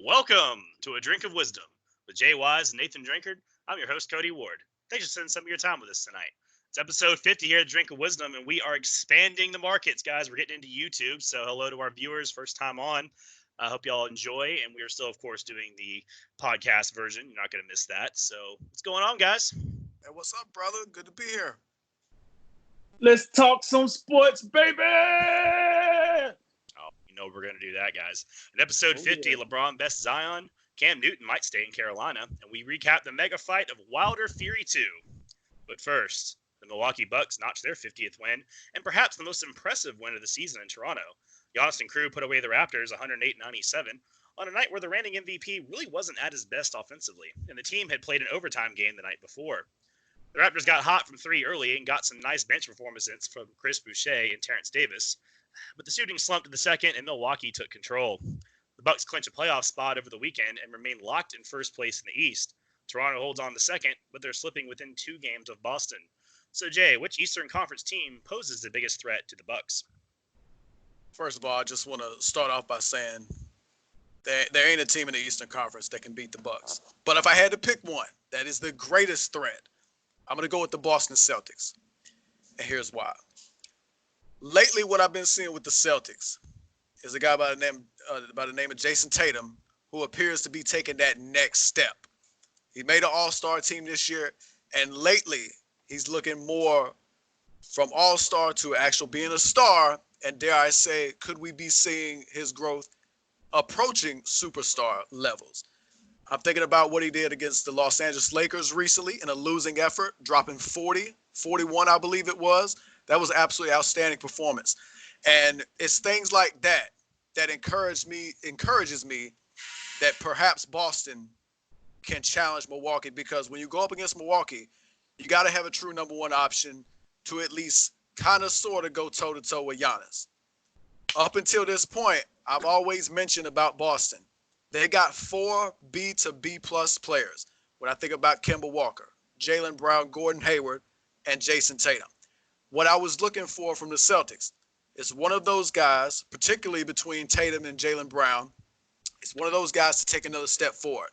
Welcome to A Drink of Wisdom with Jay Wise and Nathan Drinkard. I'm your host, Cody Ward. Thanks for spending some of your time with us tonight. It's episode 50 here at Drink of Wisdom, and we are expanding the markets, guys. We're getting into YouTube, so hello to our viewers, first time on. I hope y'all enjoy, and we are still, of course, doing the podcast version. You're not going to miss that. So what's going on, guys? Hey, what's up, brother? Good to be here. Let's talk some sports, baby! Oh, you know we're going to do that, guys. In episode 50, yeah. LeBron bests Zion. Cam Newton might stay in Carolina. And we recap the mega fight of Wilder Fury 2. But first, the Milwaukee Bucks notched their 50th win, and perhaps the most impressive win of the season in Toronto. Giannis and crew put away the Raptors 108-97 on a night where the reigning MVP really wasn't at his best offensively, and the team had played an overtime game the night before. The Raptors got hot from three early and got some nice bench performances from Chris Boucher and Terrence Davis, but the shooting slumped in the second and Milwaukee took control. The Bucks clinch a playoff spot over the weekend and remain locked in first place in the East. Toronto holds on to second, but they're slipping within 2 games of Boston. So, Jay, which Eastern Conference team poses the biggest threat to the Bucks? First of all, I just want to start off by saying there ain't a team in the Eastern Conference that can beat the Bucks. But if I had to pick one that is the greatest threat, I'm going to go with the Boston Celtics. And here's why. Lately, what I've been seeing with the Celtics is a guy by the name of Jason Tatum, who appears to be taking that next step. He made an all-star team this year, and lately he's looking more from all-star to actual being a star. And dare I say, could we be seeing his growth approaching superstar levels? I'm thinking about what he did against the Los Angeles Lakers recently in a losing effort, dropping 41, I believe it was. That was absolutely outstanding performance. And it's things like that that encourages me that perhaps Boston can challenge Milwaukee, because when you go up against Milwaukee, you got to have a true number one option to at least kind of sort of go toe-to-toe with Giannis. Up until this point, I've always mentioned about Boston. They got 4 B to B plus players. When I think about Kemba Walker, Jaylen Brown, Gordon Hayward, and Jason Tatum. What I was looking for from the Celtics is one of those guys, particularly between Tatum and Jaylen Brown, it's one of those guys to take another step forward.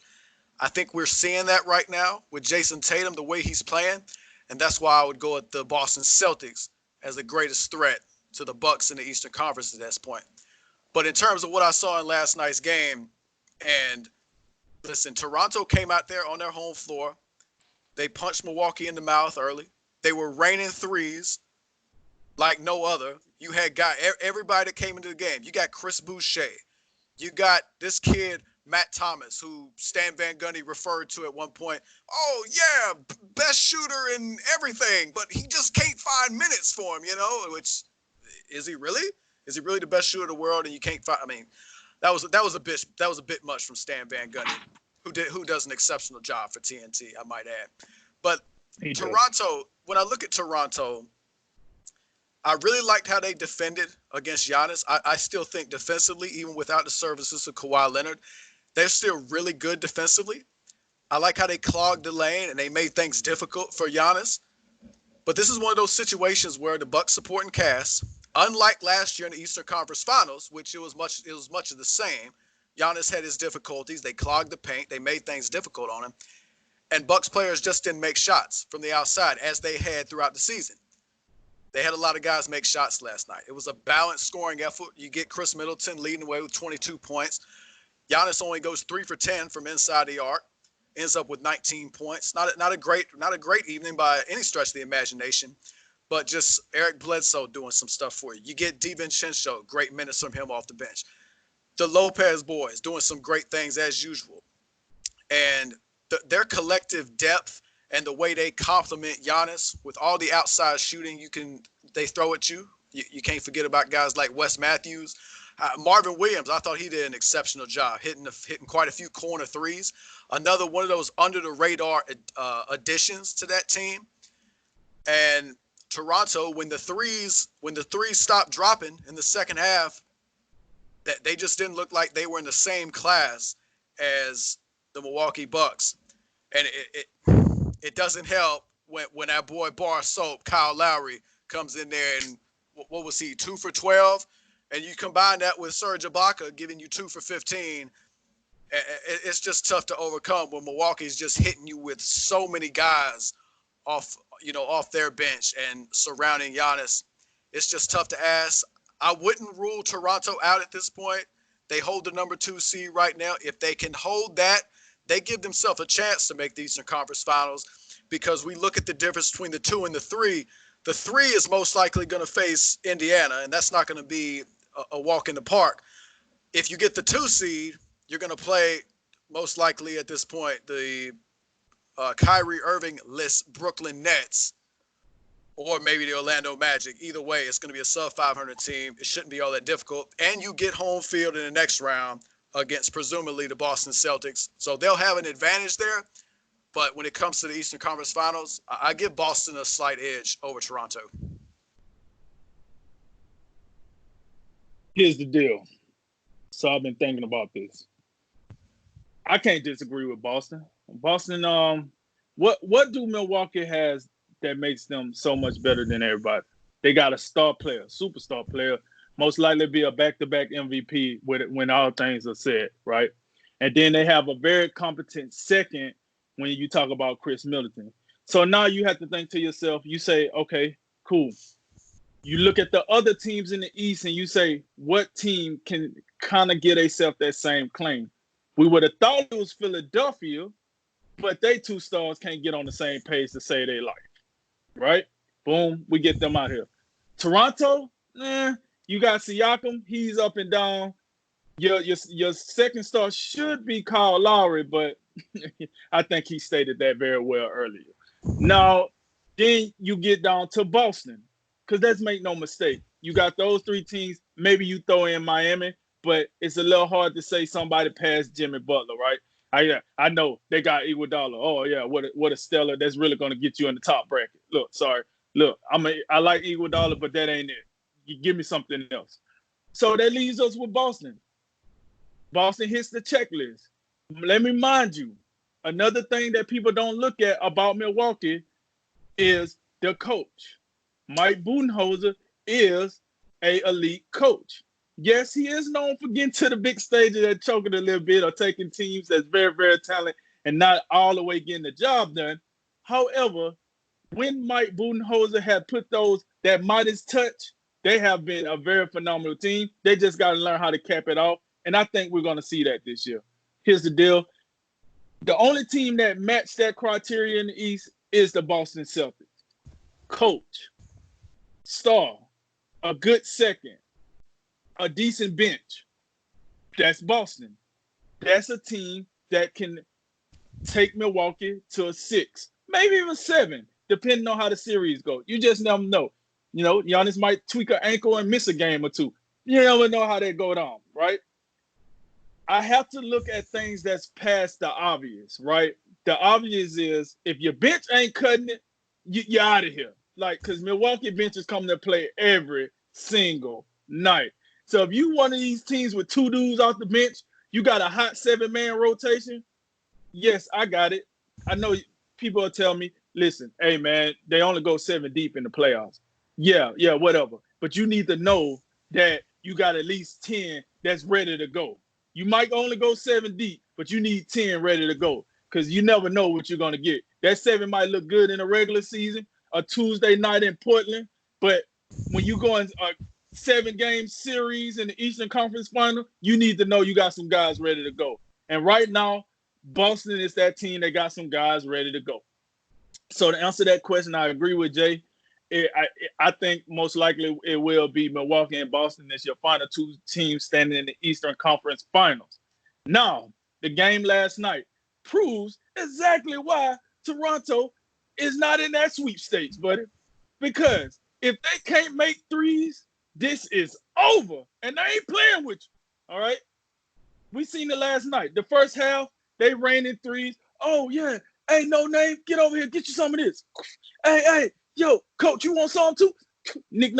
I think we're seeing that right now with Jason Tatum, the way he's playing, and that's why I would go at the Boston Celtics as the greatest threat to the Bucks in the Eastern Conference at this point. But in terms of what I saw in last night's game, and listen, Toronto came out there on their home floor. They punched Milwaukee in the mouth early. They were raining threes like no other. You had everybody that came into the game. You got Chris Boucher. You got this kid, Matt Thomas, who Stan Van Gundy referred to at one point. Oh, yeah, best shooter in everything, but he just can't find minutes for him, which, is he really? Is he really the best shooter in the world and you can't find? I mean, that was a bit much from Stan Van Gundy, who does an exceptional job for TNT, I might add. But Toronto, when I look at Toronto, I really liked how they defended against Giannis. I still think defensively, even without the services of Kawhi Leonard, they're still really good defensively. I like how they clogged the lane and they made things difficult for Giannis. But this is one of those situations where the Bucks supporting cast, unlike last year in the Eastern Conference Finals, which it was much of the same. Giannis had his difficulties. They clogged the paint. They made things difficult on him. And Bucks players just didn't make shots from the outside as they had throughout the season. They had a lot of guys make shots last night. It was a balanced scoring effort. You get Chris Middleton leading the way with 22 points. Giannis only goes 3 for 10 from inside the arc, ends up with 19 points. Not a great evening by any stretch of the imagination, but just Eric Bledsoe doing some stuff for you. You get DiVincenzo, great minutes from him off the bench. The Lopez boys doing some great things as usual. And their collective depth and the way they complement Giannis with all the outside shooting they throw at you. You can't forget about guys like Wes Matthews. Marvin Williams, I thought he did an exceptional job hitting quite a few corner threes. Another one of those under the radar additions to that team. And Toronto, when the threes stopped dropping in the second half, that they just didn't look like they were in the same class as the Milwaukee Bucks. And it doesn't help when our boy Bar Soap, Kyle Lowry, comes in there and what was he, 2 for 12? And you combine that with Serge Ibaka giving you 2 for 15. It's just tough to overcome when Milwaukee's just hitting you with so many guys off their bench and surrounding Giannis. It's just tough to ask. I wouldn't rule Toronto out at this point. They hold the number 2 seed right now. If they can hold that, they give themselves a chance to make the Eastern Conference Finals, because we look at the difference between the 2 and the 3. The 3 is most likely going to face Indiana, and that's not going to be a walk in the park. If you get the 2 seed, you're going to play most likely at this point the Kyrie Irving-less Brooklyn Nets, or maybe the Orlando Magic. Either way, it's going to be a sub-500 team. It shouldn't be all that difficult. And you get home field in the next round against presumably the Boston Celtics. So they'll have an advantage there. But when it comes to the Eastern Conference Finals, I give Boston a slight edge over Toronto. Here's the deal. So I've been thinking about this. I can't disagree with Boston. Boston, what do Milwaukee has that makes them so much better than everybody? They got a star player, superstar player, most likely be a back-to-back MVP when all things are said, right? And then they have a very competent second when you talk about Chris Middleton. So now you have to think to yourself, you say, okay, cool. You look at the other teams in the East and you say, what team can kind of get themselves that same claim? We would have thought it was Philadelphia, but they 2 stars can't get on the same page to say they like, right? Boom, we get them out here. Toronto, you got Siakam. He's up and down. Your second star should be Kyle Lowry, but I think he stated that very well earlier. Now, then you get down to Boston, because let's make no mistake. You got those 3 teams. Maybe you throw in Miami, but it's a little hard to say somebody past Jimmy Butler, right? I know they got Iguodala. Oh yeah, what a stellar. That's really going to get you in the top bracket. Look, I like Iguodala, but that ain't it. You give me something else. So that leaves us with Boston. Boston hits the checklist. Let me remind you, another thing that people don't look at about Milwaukee is their coach. Mike Budenholzer is an elite coach. Yes, he is known for getting to the big stages and choking a little bit or taking teams that's very, very talented and not all the way getting the job done. However, when Mike Budenholzer had put that Midas touch, they have been a very phenomenal team. They just got to learn how to cap it off. And I think we're going to see that this year. Here's the deal. The only team that matched that criteria in the East is the Boston Celtics. Coach, star, a good second, a decent bench. That's Boston. That's a team that can take Milwaukee to a 6, maybe even 7, depending on how the series goes. You just never know. You know, Giannis might tweak an ankle and miss a game or 2. You never know how they go down, right? I have to look at things that's past the obvious, right? The obvious is if your bench ain't cutting it, you're out of here. Like, because Milwaukee bench is coming to play every single night. So if you one of these teams with 2 dudes off the bench, you got a hot 7-man rotation, yes, I got it. I know people will tell me, listen, hey, man, they only go 7 deep in the playoffs. Yeah, whatever. But you need to know that you got at least 10 that's ready to go. You might only go 7 deep, but you need 10 ready to go because you never know what you're going to get. That 7 might look good in a regular season, a Tuesday night in Portland, but when you go in a 7-game series in the Eastern Conference Final, you need to know you got some guys ready to go. And right now, Boston is that team that got some guys ready to go. So to answer that question, I agree with Jay. I think most likely it will be Milwaukee and Boston as your final 2 teams standing in the Eastern Conference Finals. Now, the game last night proves exactly why Toronto is not in that sweepstakes, buddy. Because if they can't make threes, this is over. And they ain't playing with you, all right? We seen it last night. The first half, they rained in threes. Oh, yeah. Hey, no name, get over here. Get you some of this. Hey. Yo, coach, you want some too? Nick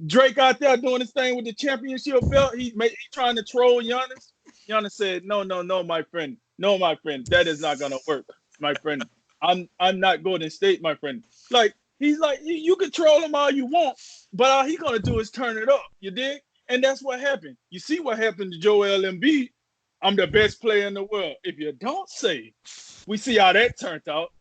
Drake out there doing his thing with the championship belt. He trying to troll Giannis. Giannis said, no, my friend. No, my friend. That is not gonna work, my friend. I'm not Golden State, my friend. Like, he's like, you can troll him all you want, but all he gonna do is turn it up. You dig? And that's what happened. You see what happened to Joel Embiid. I'm the best player in the world. If you don't say, we see how that turned out.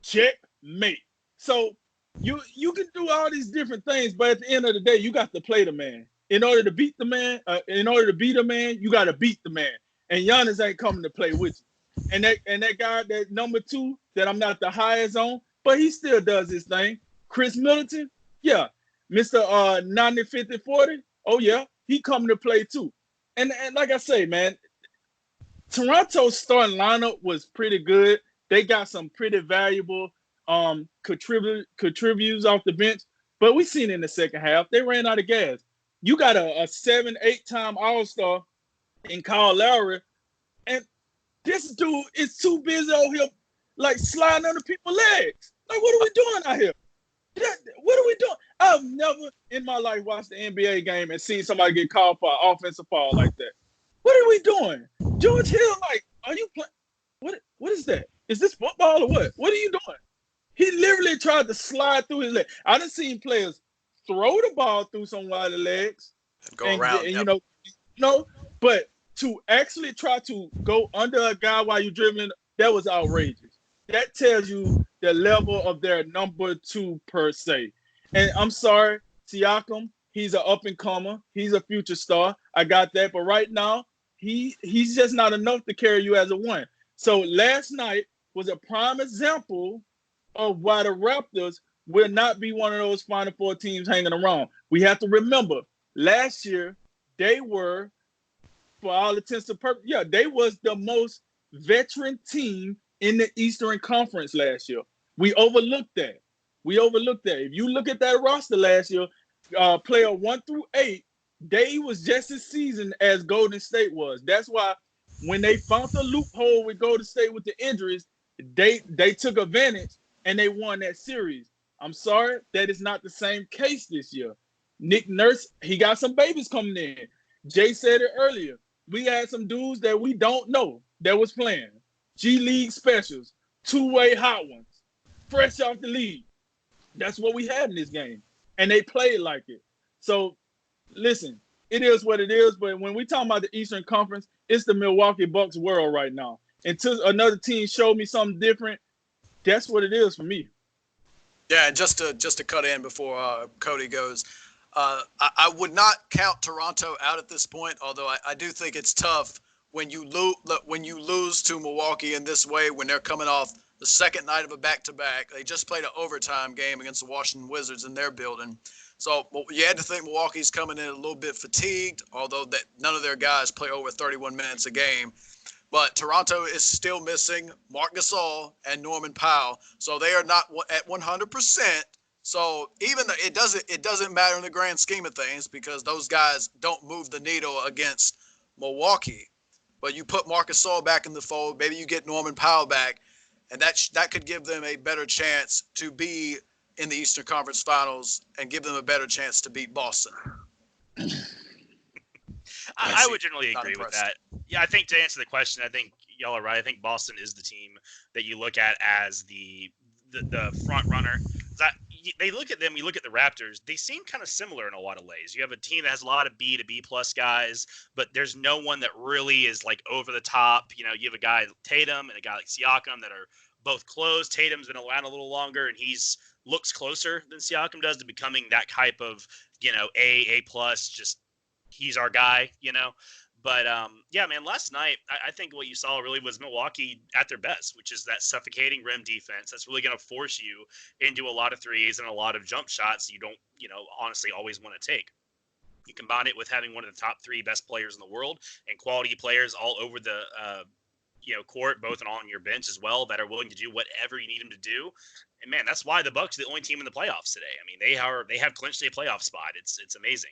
Checkmate. So you can do all these different things, but at the end of the day, you got to play the man. In order to beat the man, you got to beat the man. And Giannis ain't coming to play with you. And that guy, that number 2, that I'm not the highest on, but he still does his thing. Chris Middleton, yeah. Mr. 90, 50, 40, oh yeah, he coming to play too. And like I say, man, Toronto's starting lineup was pretty good. They got some pretty valuable contributors off the bench, but we seen in the second half they ran out of gas. You got a 7, 8-time All-Star in Kyle Lowry, and this dude is too busy out here like sliding under people's legs. Like, what are we doing out here? What are we doing? I've never in my life watched the NBA game and seen somebody get called for an offensive foul like that. What are we doing? George Hill, like, are you playing? What is that? Is this football or what? What are you doing? He literally tried to slide through his leg. I done seen players throw the ball through somebody's legs and go around. And, but to actually try to go under a guy while you're dribbling, that was outrageous. That tells you the level of their number 2 per se. And I'm sorry, Siakam, he's an up-and-comer. He's a future star. I got that. But right now, he's just not enough to carry you as a 1. So last night was a prime example of why the Raptors will not be one of those Final Four teams hanging around. We have to remember, last year, they were, for all intents and purposes, they was the most veteran team in the Eastern Conference last year. We overlooked that. If you look at that roster last year, player 1 through 8, they was just as seasoned as Golden State was. That's why when they found the loophole with Golden State with the injuries, they took advantage and they won that series. I'm sorry, that is not the same case this year. Nick Nurse, he got some babies coming in. Jay said it earlier. We had some dudes that we don't know that was playing. G League specials, 2-way hot ones, fresh off the league. That's what we had in this game. And they played like it. So, listen, it is what it is. But when we talk about the Eastern Conference, it's the Milwaukee Bucks world right now. Until another team showed me something different, that's what it is for me. Yeah, and just to cut in before Cody goes, I would not count Toronto out at this point, although I do think it's tough when you lose to Milwaukee in this way when they're coming off the second night of a back-to-back. They just played an overtime game against the Washington Wizards in their building. So you had to think Milwaukee's coming in a little bit fatigued, although that none of their guys play over 31 minutes a game. But Toronto is still missing Marc Gasol and Norman Powell, so they are not at 100%. So even though it doesn't matter in the grand scheme of things because those guys don't move the needle against Milwaukee. But you put Marc Gasol back in the fold, maybe you get Norman Powell back, and that could give them a better chance to be in the Eastern Conference Finals and give them a better chance to beat Boston. I would generally agree with that. Yeah, I think to answer the question, I think y'all are right. I think Boston is the team that you look at as the front runner. They look at them, you look at the Raptors, they seem kind of similar in a lot of ways. You have a team that has a lot of B to B plus guys, but there's no one that really is like over the top. You have a guy Tatum and a guy like Siakam that are both close. Tatum's been around a little longer and he's looks closer than Siakam does to becoming that type of, A plus, just he's our guy, But, yeah, man, last night, I think what you saw really was Milwaukee at their best, which is that suffocating rim defense. That's really going to force you into a lot of threes and a lot of jump shots you don't, honestly always want to take. You combine it with having one of the top 3 best players in the world and quality players all over the, court, both and on your bench as well, that are willing to do whatever you need them to do. And man, that's why the Bucks are the only team in the playoffs today. I mean, they have clinched a playoff spot. It's amazing.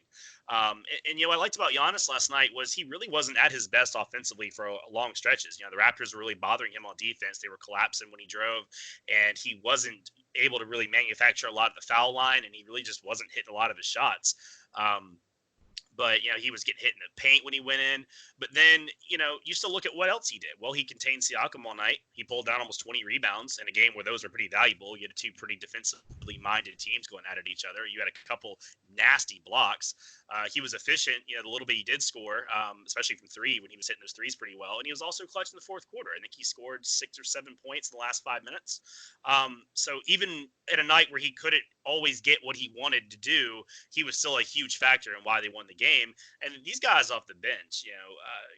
And what I liked about Giannis last night was he really wasn't at his best offensively for long stretches. The Raptors were really bothering him on defense. They were collapsing when he drove, and he wasn't able to really manufacture a lot of the foul line, and he really just wasn't hitting a lot of his shots. But, he was getting hit in the paint when he went in. But then, you still look at what else he did. Well, he contained Siakam all night. He pulled down almost 20 rebounds in a game where those were pretty valuable. You had 2 pretty defensively minded teams going at each other. You had a couple nasty blocks. He was efficient, the little bit he did score, especially from three when he was hitting those threes pretty well. And he was also clutch in the fourth quarter. I think he scored 6 or 7 points in the last 5 minutes. So even at a night where he couldn't always get what he wanted to do, he was still a huge factor in why they won the game. And these guys off the bench,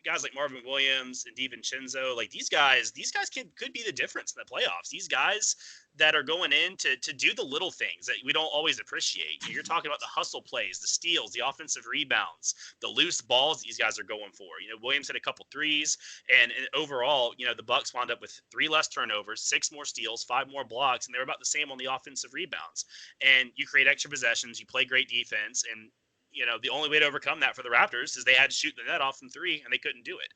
guys like Marvin Williams and DiVincenzo, like these guys could be the difference in the playoffs. These guys that are going in to do the little things that we don't always appreciate. You're talking about the hustle plays, the steals, the offensive rebounds, the loose balls these guys are going for. Williams hit a couple threes, and overall, the Bucks wound up with 3 less turnovers, 6 more steals, 5 more blocks, and they were about the same on the offensive rebounds. And you create extra possessions, you play great defense, and the only way to overcome that for the Raptors is they had to shoot the net off from 3, and they couldn't do it.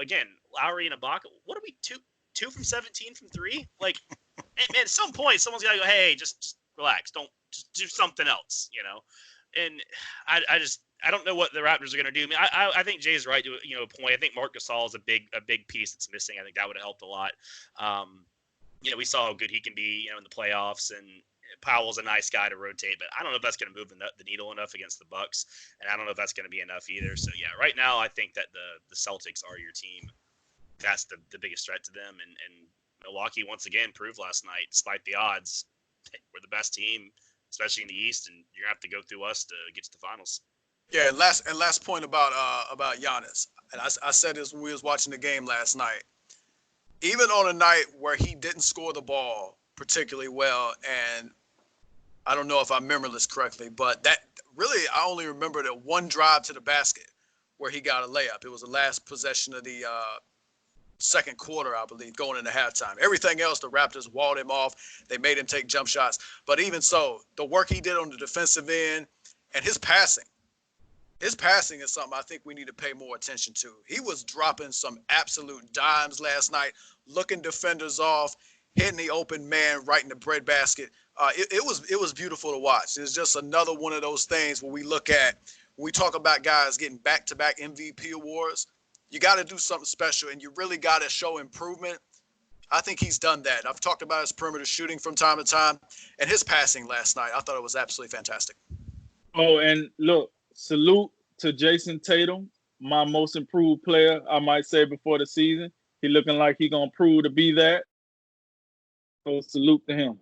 Again, Lowry and Ibaka, what are we, 2 from 17 from 3? Like, man, at some point, someone's got to go, hey, just relax. Don't just do something else, And I don't know what the Raptors are going to do. I mean, I think Jay's right to a point. I think Marc Gasol is a big piece that's missing. I think that would have helped a lot. We saw how good he can be, in the playoffs, and Powell's a nice guy to rotate, but I don't know if that's going to move the needle enough against the Bucks, and I don't know if that's going to be enough either. So yeah, right now I think that the Celtics are your team. That's the biggest threat to them, and Milwaukee once again proved last night, despite the odds, we're the best team, especially in the East, and you're gonna have to go through us to get to the finals. Yeah, and last point about Giannis, and I said this when we was watching the game last night. Even on a night where he didn't score the ball particularly well, and I don't know if I remember this correctly, but that really I only remember the one drive to the basket where he got a layup. It was the last possession of the second quarter, I believe, going into halftime. Everything else, the Raptors walled him off. They made him take jump shots. But even so, the work he did on the defensive end and his passing is something I think we need to pay more attention to. He was dropping some absolute dimes last night, looking defenders off, hitting the open man right in the breadbasket. It was beautiful to watch. It's just another one of those things where we look at, when we talk about guys getting back-to-back MVP awards, you got to do something special, and you really got to show improvement. I think he's done that. I've talked about his perimeter shooting from time to time, and his passing last night, I thought it was absolutely fantastic. Oh, and look, salute to Jason Tatum, my most improved player, I might say, before the season. He looking like he going to prove to be that. So salute to him.